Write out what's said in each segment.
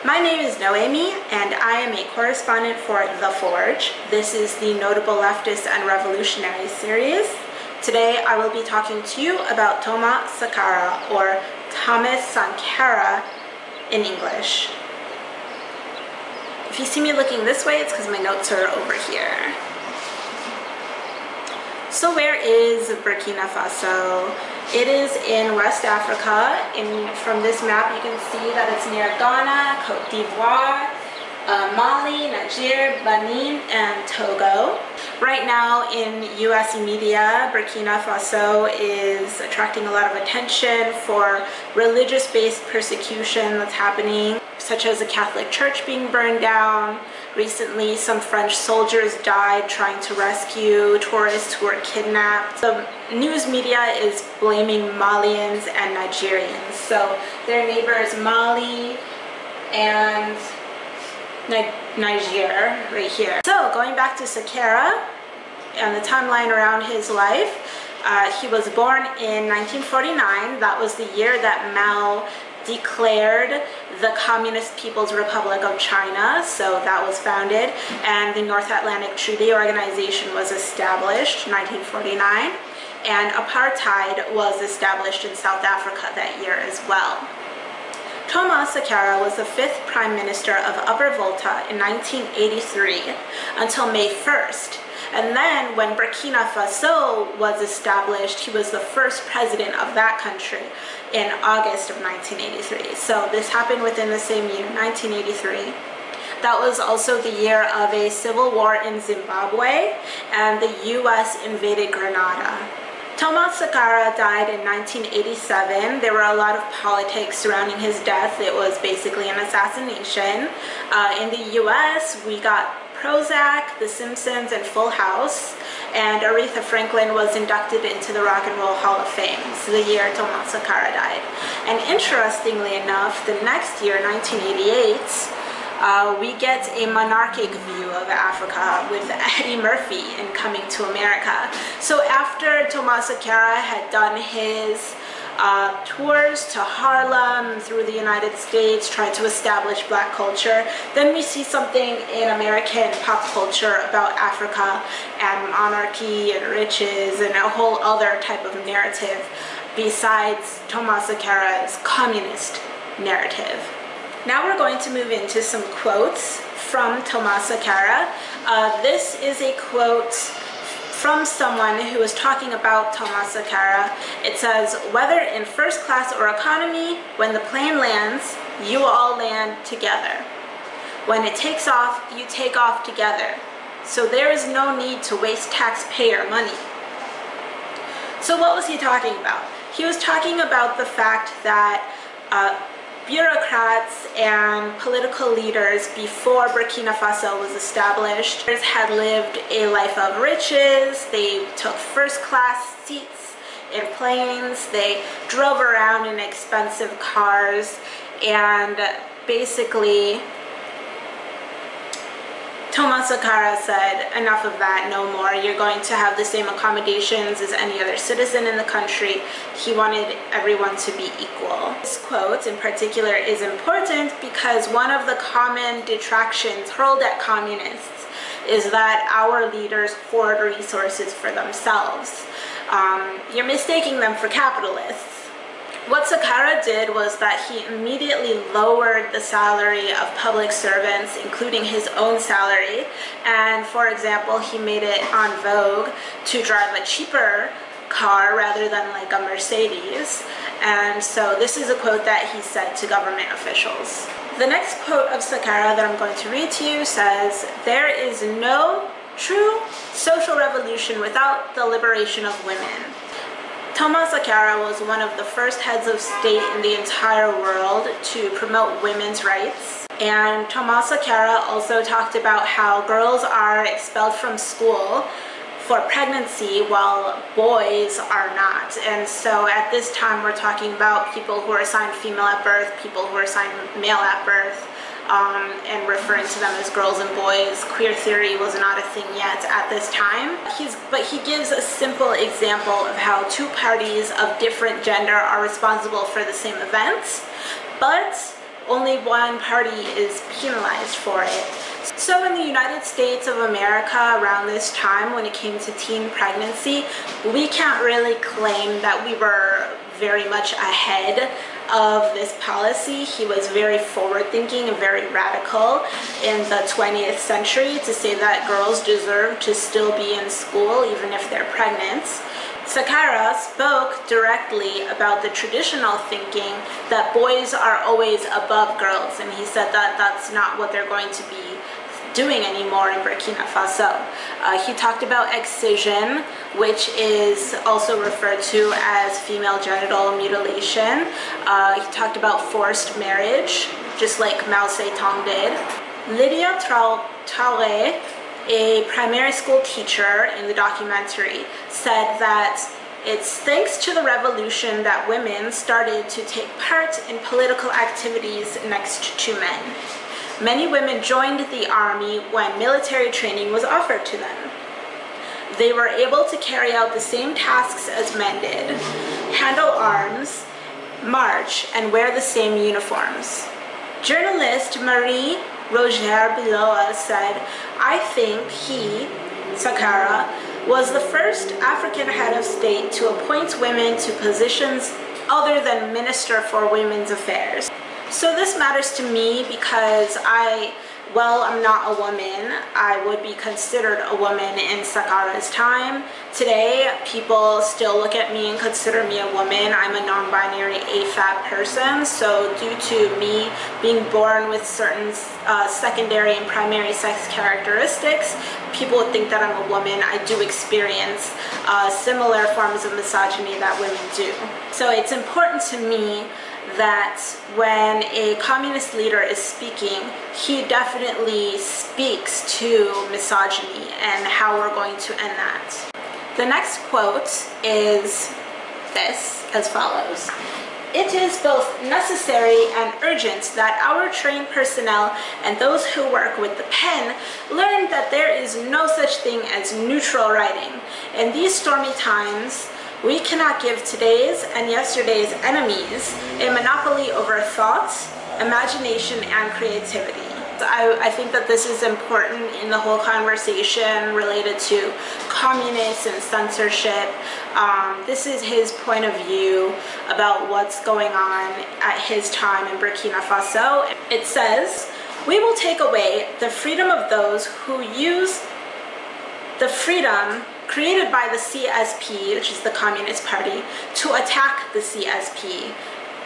My name is Noemie, and I am a correspondent for The Forge. This is the Notable Leftist and Revolutionary series. Today I will be talking to you about Thomas Sankara, or Thomas Sankara in English. If you see me looking this way, it's because my notes are over here. So where is Burkina Faso? It is in West Africa. From this map you can see that it's near Ghana, Cote d'Ivoire, Mali, Niger, Benin, and Togo. Right now in US media, Burkina Faso is attracting a lot of attention for religious-based persecution that's happening, such as the Catholic Church being burned down. Recently, some French soldiers died trying to rescue tourists who were kidnapped. The news media is blaming Malians and Nigerians. So their neighbors Mali and Niger right here. So going back to Sankara and the timeline around his life, he was born in 1949. That was the year that Mao declared the Communist People's Republic of China, so that was founded, and the North Atlantic Treaty Organization was established in 1949, and apartheid was established in South Africa that year as well. Thomas Sankara was the 5th Prime Minister of Upper Volta in 1983 until May 1st. And then when Burkina Faso was established, he was the first president of that country in August of 1983. So this happened within the same year, 1983. That was also the year of a civil war in Zimbabwe, and the US invaded Grenada. Thomas Sankara died in 1987. There were a lot of politics surrounding his death. It was basically an assassination. In the US, we got Prozac, The Simpsons, and Full House, and Aretha Franklin was inducted into the Rock and Roll Hall of Fame. So the year Thomas Sankara died. And interestingly enough, the next year, 1988, we get a monarchic view of Africa with Eddie Murphy in Coming to America. So after Thomas Sankara had done his tours to Harlem through the United States, tried to establish black culture, then we see something in American pop culture about Africa and monarchy and riches and a whole other type of narrative besides Thomas Sankara's communist narrative. Now we're going to move into some quotes from Thomas Sankara. This is a quote from someone who was talking about Thomas Sankara. It says, "Whether in first class or economy, when the plane lands, you all land together. When it takes off, you take off together. So there is no need to waste taxpayer money." So what was he talking about? He was talking about the fact that bureaucrats and political leaders before Burkina Faso was established had lived a life of riches. They took first-class seats in planes. They drove around in expensive cars, and basically Thomas Sankara said, enough of that, no more. You're going to have the same accommodations as any other citizen in the country. He wanted everyone to be equal. This quote in particular is important because one of the common detractions hurled at communists is that our leaders hoard resources for themselves. You're mistaking them for capitalists. What Sankara did was that he immediately lowered the salary of public servants, including his own salary, and for example, he made it en vogue to drive a cheaper car rather than like a Mercedes. And so this is a quote that he said to government officials. The next quote of Sankara that I'm going to read to you says, "There is no true social revolution without the liberation of women." Thomas Sankara was one of the first heads of state in the entire world to promote women's rights. And Thomas Sankara also talked about how girls are expelled from school for pregnancy while boys are not. And so at this time we're talking about people who are assigned female at birth, people who are assigned male at birth, and referring to them as girls and boys. Queer theory was not a thing yet at this time. But he gives a simple example of how two parties of different gender are responsible for the same event, but only one party is penalized for it. So in the United States of America around this time, when it came to teen pregnancy, we can't really claim that we were very much ahead of this policy. He was very forward-thinking and very radical in the 20th century to say that girls deserve to still be in school even if they're pregnant. Sankara spoke directly about the traditional thinking that boys are always above girls, and he said that that's not what they're going to be doing anymore in Burkina Faso. He talked about excision, which is also referred to as female genital mutilation. He talked about forced marriage, just like Mao Zedong did. Lydia Traoré, a primary school teacher in the documentary, said that it's thanks to the revolution that women started to take part in political activities next to men. Many women joined the army when military training was offered to them. They were able to carry out the same tasks as men did, handle arms, march, and wear the same uniforms. Journalist Marie Roger Biloa said, "I think he, Sankara, was the first African head of state to appoint women to positions other than Minister for Women's Affairs." So this matters to me because I'm not a woman. I would be considered a woman in Sankara's time. Today, people still look at me and consider me a woman. I'm a non-binary AFAB person, so due to me being born with certain secondary and primary sex characteristics, people would think that I'm a woman. I do experience similar forms of misogyny that women do. So it's important to me that when a communist leader is speaking, he definitely speaks to misogyny and how we're going to end that. The next quote is this, as follows. "It is both necessary and urgent that our trained personnel and those who work with the pen learn that there is no such thing as neutral writing. In these stormy times, we cannot give today's and yesterday's enemies a monopoly over thought, imagination, and creativity." I think that this is important in the whole conversation related to communists and censorship. This is his point of view about what's going on at his time in Burkina Faso. It says, "We will take away the freedom of those who use the freedom created by the CSP, which is the Communist Party, to attack the CSP.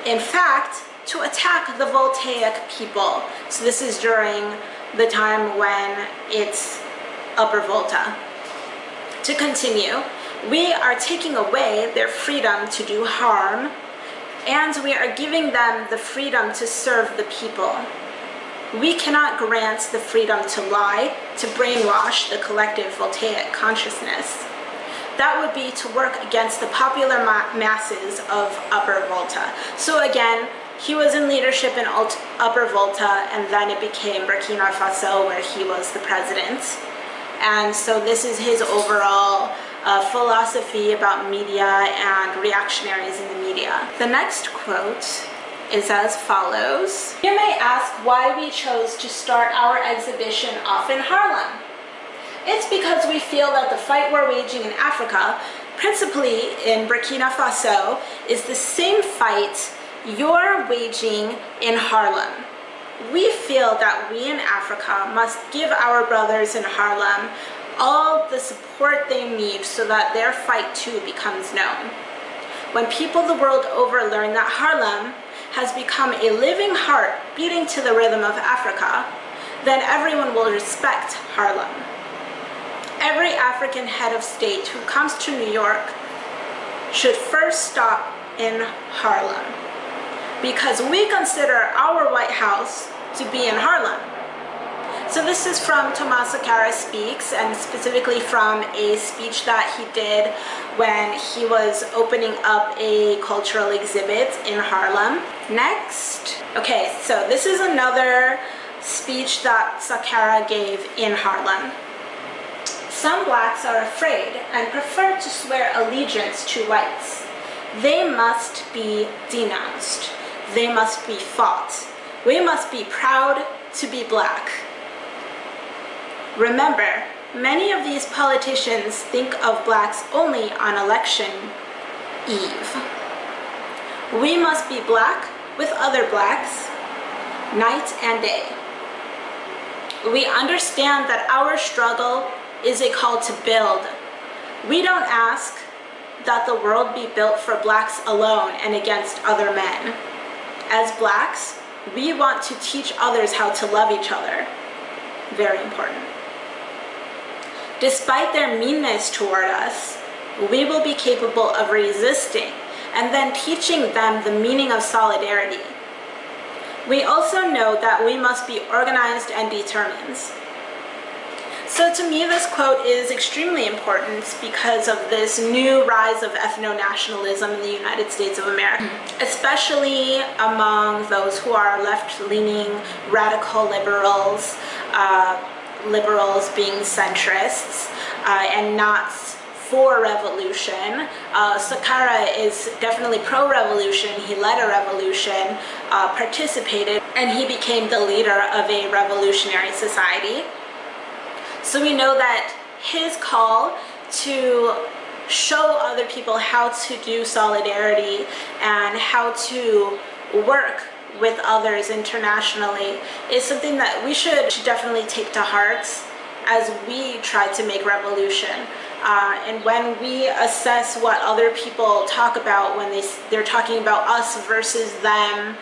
In fact, to attack the Voltaic people." So this is during the time when it's Upper Volta. To continue, "We are taking away their freedom to do harm, and we are giving them the freedom to serve the people. We cannot grant the freedom to lie, to brainwash the collective Voltaic consciousness. That would be to work against the popular masses of Upper Volta." So again, he was in leadership in Upper Volta, and then it became Burkina Faso, where he was the president. And so this is his overall philosophy about media and reactionaries in the media. The next quote is as follows. "You may ask why we chose to start our exhibition off in Harlem. It's because we feel that the fight we're waging in Africa, principally in Burkina Faso, is the same fight you're waging in Harlem. We feel that we in Africa must give our brothers in Harlem all the support they need so that their fight too becomes known. When people the world over learn that Harlem has become a living heart beating to the rhythm of Africa, then everyone will respect Harlem. Every African head of state who comes to New York should first stop in Harlem, because we consider our White House to be in Harlem." So this is from Thomas Sankara Speaks, and specifically from a speech that he did when he was opening up a cultural exhibit in Harlem. Next, okay, so this is another speech that Sankara gave in Harlem. "Some blacks are afraid and prefer to swear allegiance to whites. They must be denounced. They must be fought. We must be proud to be black. Remember, many of these politicians think of blacks only on election eve. We must be black with other blacks, night and day. We understand that our struggle is a call to build. We don't ask that the world be built for blacks alone and against other men. As blacks, we want to teach others how to love each other. Very important. Despite their meanness toward us, we will be capable of resisting and then teaching them the meaning of solidarity. We also know that we must be organized and determined. So to me, this quote is extremely important because of this new rise of ethno-nationalism in the United States of America, especially among those who are left-leaning radical liberals, liberals being centrists and not for revolution. Sankara is definitely pro-revolution. He led a revolution, participated, and he became the leader of a revolutionary society. So we know that his call to show other people how to do solidarity and how to work with others internationally is something that we should definitely take to heart as we try to make revolution. And when we assess what other people talk about when they're talking about us versus them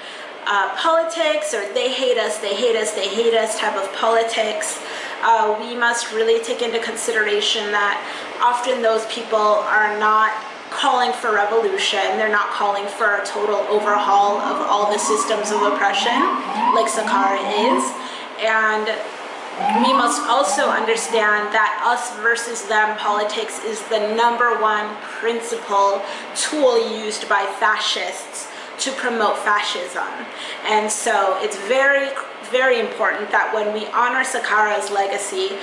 politics, or they hate us, they hate us, they hate us type of politics, we must really take into consideration that often those people are not calling for revolution. They're not calling for a total overhaul of all the systems of oppression like Sankara is. And we must also understand that us versus them politics is the #1 principal tool used by fascists to promote fascism. And so it's very, very important that when we honor Sankara's legacy,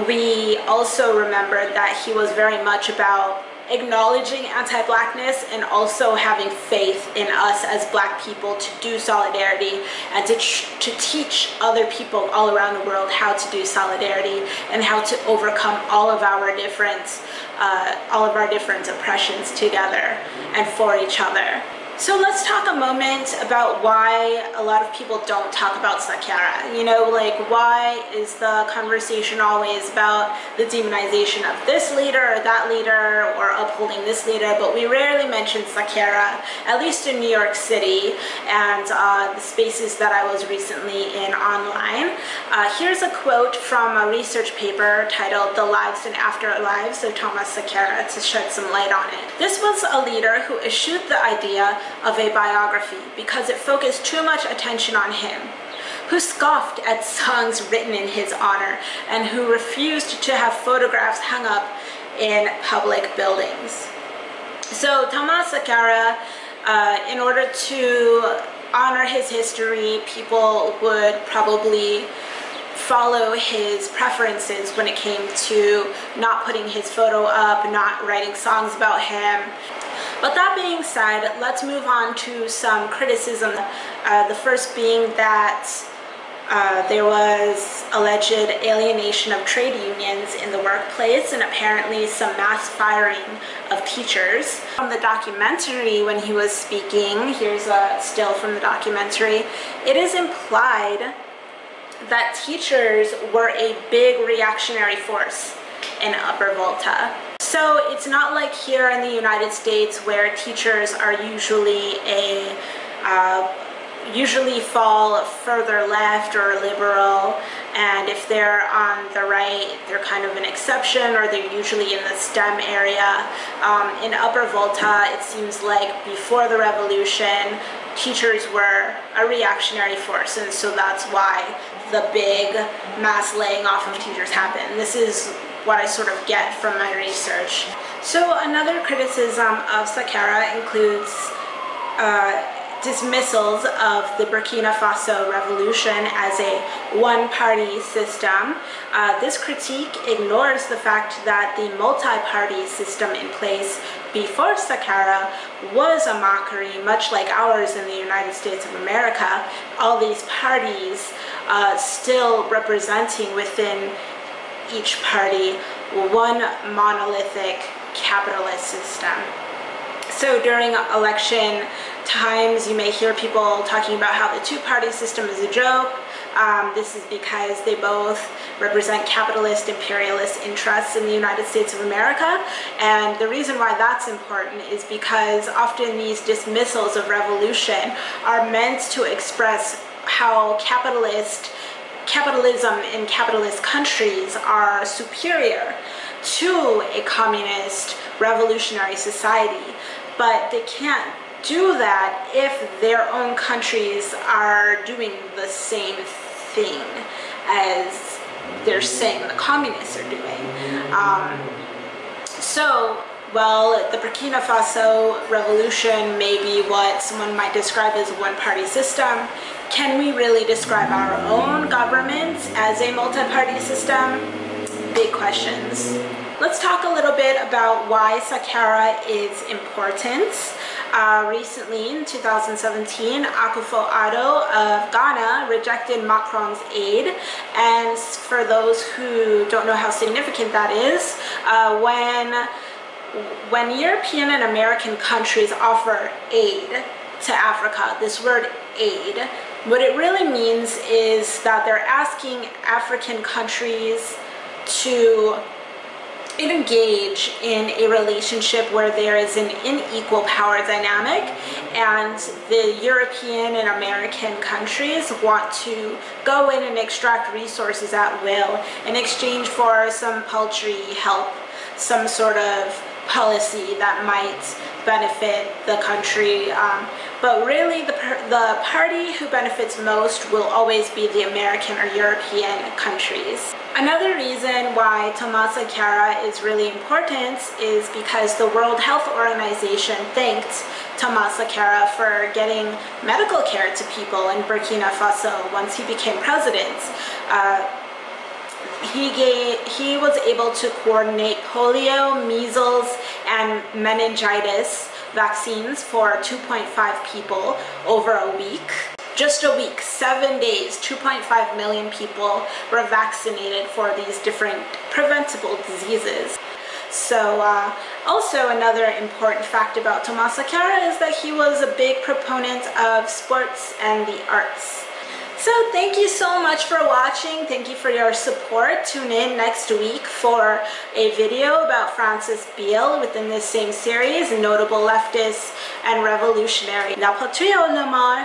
we also remember that he was very much about acknowledging anti-blackness and also having faith in us as black people to do solidarity and to teach other people all around the world how to do solidarity and how to overcome all of our different oppressions together and for each other. So let's talk a moment about why a lot of people don't talk about Sankara. You know, like, why is the conversation always about the demonization of this leader or that leader or upholding this leader, but we rarely mention Sankara, at least in New York City and the spaces that I was recently in online. Here's a quote from a research paper titled "The Lives and Afterlives of Thomas Sankara" to shed some light on it. This was a leader who eschewed the idea of a biography because it focused too much attention on him, who scoffed at songs written in his honor, and who refused to have photographs hung up in public buildings. So Thomas Sankara, in order to honor his history, people would probably follow his preferences when it came to not putting his photo up, not writing songs about him. But that being said, let's move on to some criticism. The first being that there was alleged alienation of trade unions in the workplace and apparently some mass firing of teachers. From the documentary when he was speaking, here's a still from the documentary, it is implied that teachers were a big reactionary force in Upper Volta. So it's not like here in the United States where teachers are usually usually fall further left or liberal, and if they're on the right, they're kind of an exception, or they're usually in the STEM area. In Upper Volta, it seems like before the revolution, teachers were a reactionary force, and so that's why the big mass laying off of teachers happened. This is what I sort of get from my research. So another criticism of Sankara includes dismissals of the Burkina Faso revolution as a one-party system. This critique ignores the fact that the multi-party system in place before Sankara was a mockery, much like ours in the United States of America. All these parties still representing within each party one monolithic capitalist system. So during election times, you may hear people talking about how the two-party system is a joke. This is because they both represent capitalist, imperialist interests in the United States of America. And the reason why that's important is because often these dismissals of revolution are meant to express how capitalism in capitalist countries are superior to a communist revolutionary society. But they can't do that if their own countries are doing the same thing as they're saying the communists are doing. Well, the Burkina Faso revolution may be what someone might describe as a one-party system. Can we really describe our own government as a multi-party system? Big questions. Let's talk a little bit about why Sankara is important. Recently, in 2017, Akufo-Addo of Ghana rejected Macron's aid. And for those who don't know how significant that is, when European and American countries offer aid to Africa, this word aid, what it really means is that they're asking African countries to engage in a relationship where there is an unequal power dynamic, and the European and American countries want to go in and extract resources at will in exchange for some paltry help, some sort of policy that might benefit the country. But really the party who benefits most will always be the American or European countries. Another reason why Thomas Sankara is really important is because the World Health Organization thanked Thomas Sankara for getting medical care to people in Burkina Faso once he became president. He was able to coordinate polio, measles, and meningitis vaccines for 2.5 people over a week. Just a week, 7 days, 2.5 million people were vaccinated for these different preventable diseases. So also another important fact about Thomas Sankara is that he was a big proponent of sports and the arts. So thank you so much for watching. Thank you for your support. Tune in next week for a video about Francis Beale within this same series, notable leftists and revolutionary. N'apotrio no more.